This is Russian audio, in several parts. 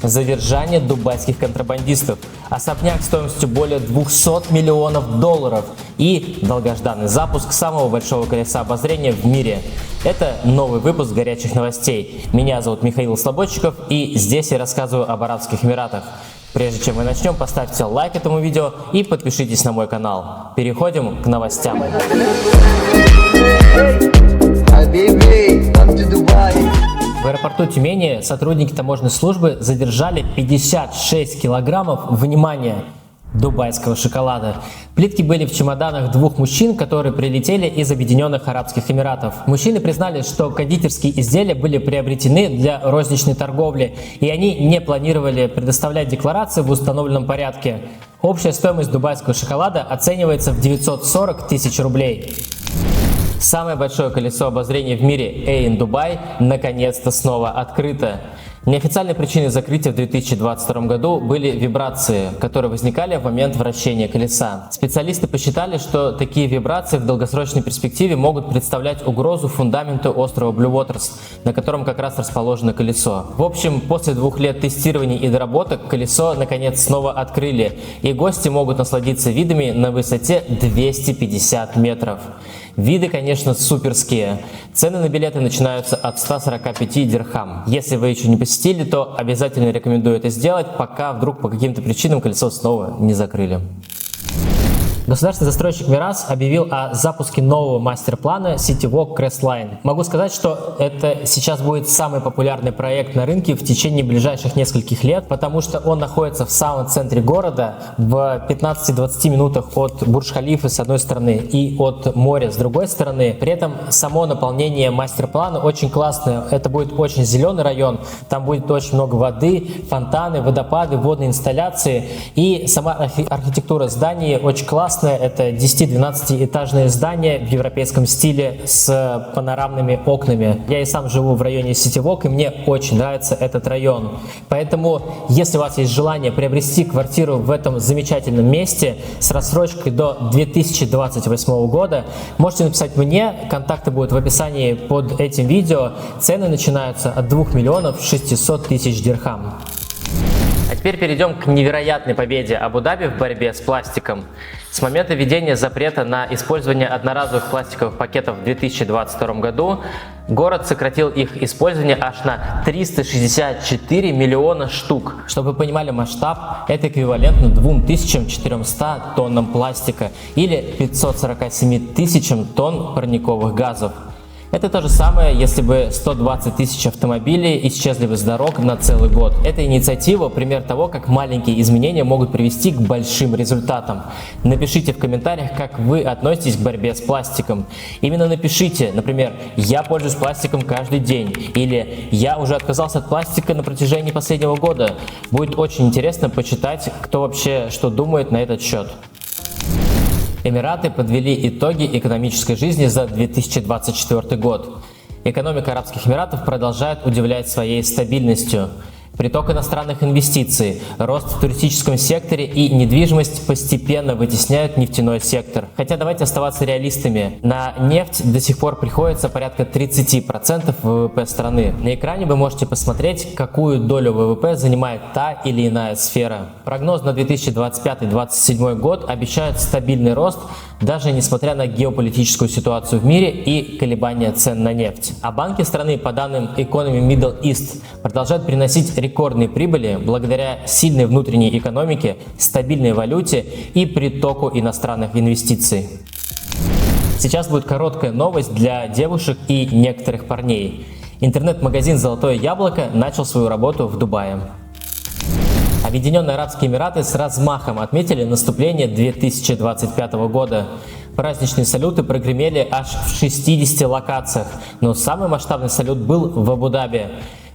Задержание дубайских контрабандистов, особняк стоимостью более 200 миллионов долларов и долгожданный запуск самого большого колеса обозрения в мире. Это новый выпуск горячих новостей. Меня зовут Михаил Слободчиков, и здесь я рассказываю об Арабских Эмиратах. Прежде чем мы начнем, поставьте лайк этому видео и подпишитесь на мой канал. Переходим к новостям. В аэропорту Тюмени сотрудники таможенной службы задержали 56 килограммов, внимание, дубайского шоколада. Плитки были в чемоданах двух мужчин, которые прилетели из Объединенных Арабских Эмиратов. Мужчины признали, что кондитерские изделия были приобретены для розничной торговли, и они не планировали предоставлять декларации в установленном порядке. Общая стоимость дубайского шоколада оценивается в 940 тысяч рублей. Самое большое колесо обозрения в мире Ain Dubai наконец-то снова открыто. Неофициальной причиной закрытия в 2022 году были вибрации, которые возникали в момент вращения колеса. Специалисты посчитали, что такие вибрации в долгосрочной перспективе могут представлять угрозу фундаменту острова Blue Waters, на котором как раз расположено колесо. В общем, после 2 лет тестирований и доработок колесо наконец снова открыли, и гости могут насладиться видами на высоте 250 метров. Виды, конечно, суперские. Цены на билеты начинаются от 145 дирхам. Если вы еще не посетили, то обязательно рекомендую это сделать, пока вдруг по каким-то причинам колесо снова не закрыли. Государственный застройщик Мирас объявил о запуске нового мастер-плана City Walk Crestline. Могу сказать, что это сейчас будет самый популярный проект на рынке в течение ближайших нескольких лет, потому что он находится в самом центре города, в 15-20 минутах от Бурдж-Халифы с одной стороны и от моря с другой стороны. При этом само наполнение мастер-плана очень классное. Это будет очень зеленый район, там будет очень много воды, фонтаны, водопады, водные инсталляции, и сама архитектура зданий очень классная. Это 10-12 этажное здание в европейском стиле с панорамными окнами. Я и сам живу в районе City Walk, и мне очень нравится этот район. Поэтому, если у вас есть желание приобрести квартиру в этом замечательном месте с рассрочкой до 2028 года, можете написать мне, контакты будут в описании под этим видео. Цены начинаются от 2 миллионов 600 тысяч дирхам. А теперь перейдем к невероятной победе Абу-Даби в борьбе с пластиком. С момента введения запрета на использование одноразовых пластиковых пакетов в 2022 году город сократил их использование аж на 364 миллиона штук. Чтобы вы понимали масштаб, это эквивалентно 2400 тоннам пластика или 547 тысячам тонн парниковых газов. Это то же самое, если бы 120 тысяч автомобилей исчезли бы с дорог на целый год. Эта инициатива – пример того, как маленькие изменения могут привести к большим результатам. Напишите в комментариях, как вы относитесь к борьбе с пластиком. Именно напишите, например, «Я пользуюсь пластиком каждый день» или «Я уже отказался от пластика на протяжении последнего года». Будет очень интересно почитать, кто вообще что думает на этот счет. Эмираты подвели итоги экономической жизни за 2024 год. Экономика Арабских Эмиратов продолжает удивлять своей стабильностью. Приток иностранных инвестиций, рост в туристическом секторе и недвижимость постепенно вытесняют нефтяной сектор. Хотя давайте оставаться реалистами. На нефть до сих пор приходится порядка 30% ВВП страны. На экране вы можете посмотреть, какую долю ВВП занимает та или иная сфера. Прогноз на 2025-2027 год обещает стабильный рост, даже несмотря на геополитическую ситуацию в мире и колебания цен на нефть. А банки страны, по данным Economy Middle East, продолжают приносить рекордные прибыли благодаря сильной внутренней экономике, стабильной валюте и притоку иностранных инвестиций. Сейчас будет короткая новость для девушек и некоторых парней. Интернет-магазин «Золотое яблоко» начал свою работу в Дубае. Объединенные Арабские Эмираты с размахом отметили наступление 2025 года. Праздничные салюты прогремели аж в 60 локациях, но самый масштабный салют был в Абу-Даби.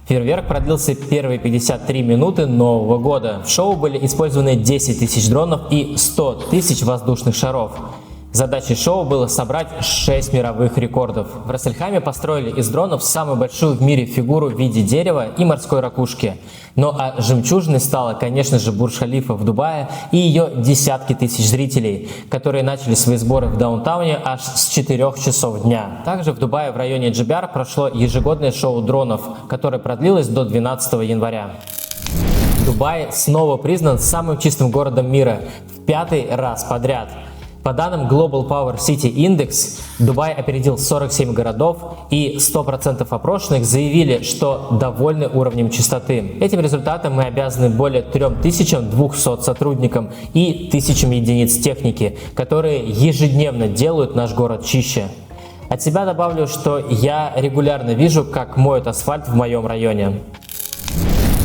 Фейерверк продлился первые 53 минуты Нового года. В шоу были использованы 10 тысяч дронов и 100 тысяч воздушных шаров. Задачей шоу было собрать 6 мировых рекордов. В Рассельхайме построили из дронов самую большую в мире фигуру в виде дерева и морской ракушки. Ну а жемчужиной стала, конечно же, Бурдж-Халифа в Дубае и ее десятки тысяч зрителей, которые начали свои сборы в даунтауне аж с 4 часов дня. Также в Дубае в районе Джибяр прошло ежегодное шоу дронов, которое продлилось до 12 января. Дубай снова признан самым чистым городом мира в 5-й раз подряд. По данным Global Power City Index, Дубай опередил 47 городов, и 100% опрошенных заявили, что довольны уровнем чистоты. Этим результатом мы обязаны более 3200 сотрудникам и тысячам единиц техники, которые ежедневно делают наш город чище. От себя добавлю, что я регулярно вижу, как моют асфальт в моем районе.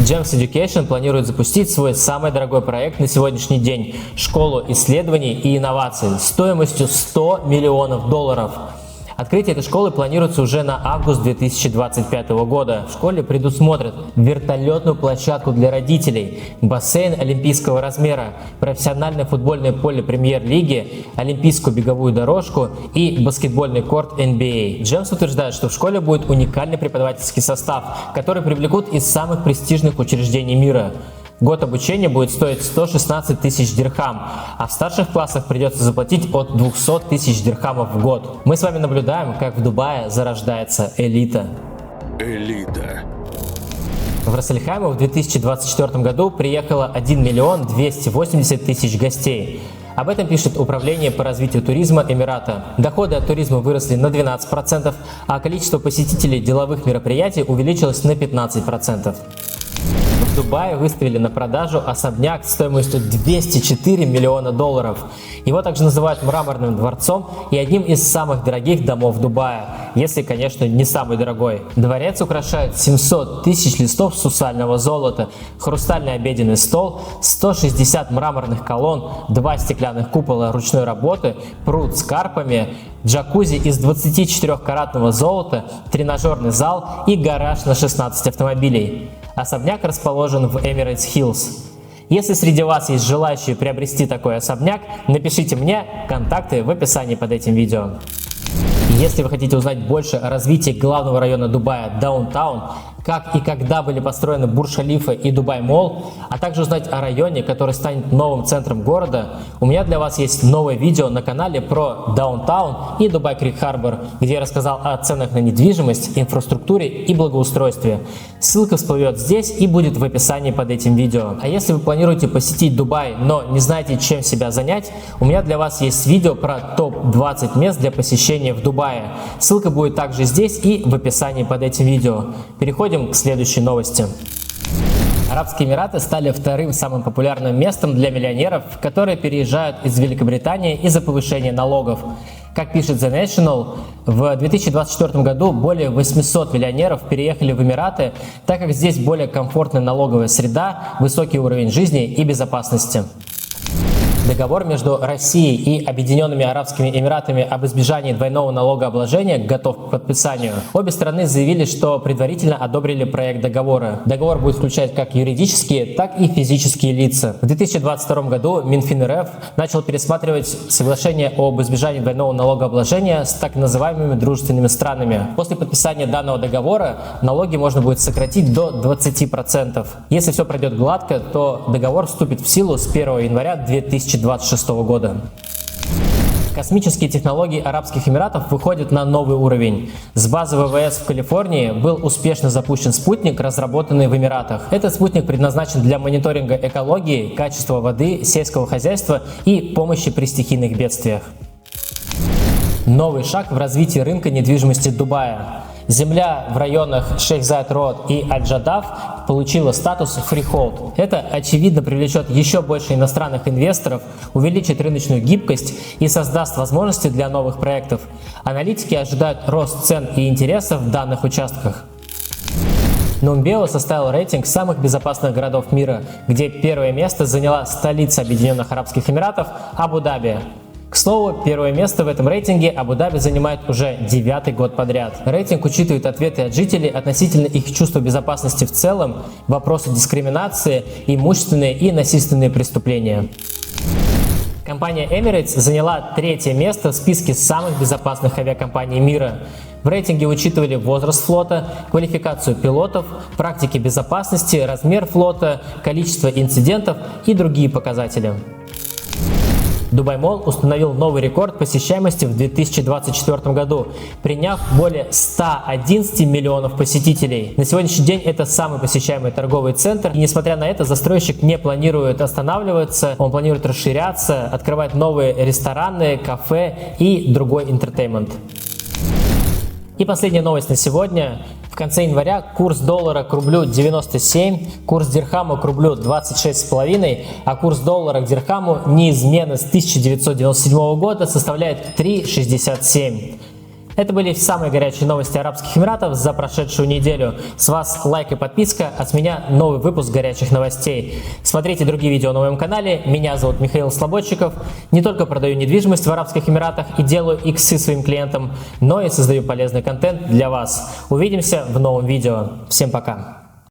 GEMS Education планирует запустить свой самый дорогой проект на сегодняшний день – школу исследований и инноваций стоимостью $100 миллионов. Открытие этой школы планируется уже на август 2025 года. В школе предусмотрят вертолетную площадку для родителей, бассейн олимпийского размера, профессиональное футбольное поле премьер-лиги, олимпийскую беговую дорожку и баскетбольный корт NBA. GEMS утверждает, что в школе будет уникальный преподавательский состав, который привлекут из самых престижных учреждений мира. Год обучения будет стоить 116 тысяч дирхам, а в старших классах придется заплатить от 200 тысяч дирхамов в год. Мы с вами наблюдаем, как в Дубае зарождается элита. Элита. В Рассельхайме в 2024 году приехало 1 280 000 гостей. Об этом пишет Управление по развитию туризма Эмирата. Доходы от туризма выросли на 12%, а количество посетителей деловых мероприятий увеличилось на 15%. В Дубае выставили на продажу особняк стоимостью $204 миллиона. Его также называют мраморным дворцом и одним из самых дорогих домов Дубая, если, конечно, не самый дорогой. Дворец украшает 700 тысяч листов сусального золота, хрустальный обеденный стол, 160 мраморных колонн, 2 стеклянных купола ручной работы, пруд с карпами, джакузи из 24-каратного золота, тренажерный зал и гараж на 16 автомобилей. Особняк расположен в Emirates Hills. Если среди вас есть желающие приобрести такой особняк, напишите мне, контакты в описании под этим видео. Если вы хотите узнать больше о развитии главного района Дубая – Даунтаун, как и когда были построены Бурдж-Халифа и Дубай-Молл, а также узнать о районе, который станет новым центром города, у меня для вас есть новое видео на канале про Даунтаун и Дубай-Крик-Харбор, где я рассказал о ценах на недвижимость, инфраструктуре и благоустройстве. Ссылка всплывет здесь и будет в описании под этим видео. А если вы планируете посетить Дубай, но не знаете, чем себя занять, у меня для вас есть видео про топ-20 мест для посещения в Дубае. Ссылка будет также здесь и в описании под этим видео. Переходим к следующей новости. Арабские Эмираты стали вторым самым популярным местом для миллионеров, которые переезжают из Великобритании из-за повышения налогов. Как пишет The National, в 2024 году более 800 миллионеров переехали в Эмираты, так как здесь более комфортная налоговая среда, высокий уровень жизни и безопасности. Договор между Россией и Объединенными Арабскими Эмиратами об избежании двойного налогообложения готов к подписанию. Обе стороны заявили, что предварительно одобрили проект договора. Договор будет включать как юридические, так и физические лица. В 2022 году Минфин РФ начал пересматривать соглашение об избежании двойного налогообложения с так называемыми дружественными странами. После подписания данного договора налоги можно будет сократить до 20%. Если все пройдет гладко, то договор вступит в силу с 1 января 2026 года. Космические технологии Арабских Эмиратов выходят на новый уровень. С базы ВВС в Калифорнии был успешно запущен спутник, разработанный в Эмиратах. Этот спутник предназначен для мониторинга экологии, качества воды, сельского хозяйства и помощи при стихийных бедствиях. Новый шаг в развитии рынка недвижимости Дубая. Земля в районах Шейх Зайд Роуд и Аль-Джадаф получила статус freehold. Это, очевидно, привлечет еще больше иностранных инвесторов, увеличит рыночную гибкость и создаст возможности для новых проектов. Аналитики ожидают рост цен и интересов в данных участках. Numbeo составил рейтинг самых безопасных городов мира, где первое место заняла столица Объединенных Арабских Эмиратов Абу-Даби. К слову, первое место в этом рейтинге Абу-Даби занимает уже 9-й год подряд. Рейтинг учитывает ответы от жителей относительно их чувства безопасности в целом, вопросы дискриминации, имущественные и насильственные преступления. Компания Emirates заняла 3-е место в списке самых безопасных авиакомпаний мира. В рейтинге учитывали возраст флота, квалификацию пилотов, практики безопасности, размер флота, количество инцидентов и другие показатели. Дубай Молл установил новый рекорд посещаемости в 2024 году, приняв более 111 миллионов посетителей. На сегодняшний день это самый посещаемый торговый центр, и несмотря на это, застройщик не планирует останавливаться, он планирует расширяться, открывать новые рестораны, кафе и другой интертеймент. И последняя новость на сегодня. В конце января курс доллара к рублю 97, курс дирхама к рублю 26,5, а курс доллара к дирхаму неизменно с 1997 года составляет 3,67. Это были самые горячие новости Арабских Эмиратов за прошедшую неделю. С вас лайк и подписка, от меня новый выпуск горячих новостей. Смотрите другие видео на моем канале. Меня зовут Михаил Слободчиков. Не только продаю недвижимость в Арабских Эмиратах и делаю иксы своим клиентам, но и создаю полезный контент для вас. Увидимся в новом видео. Всем пока!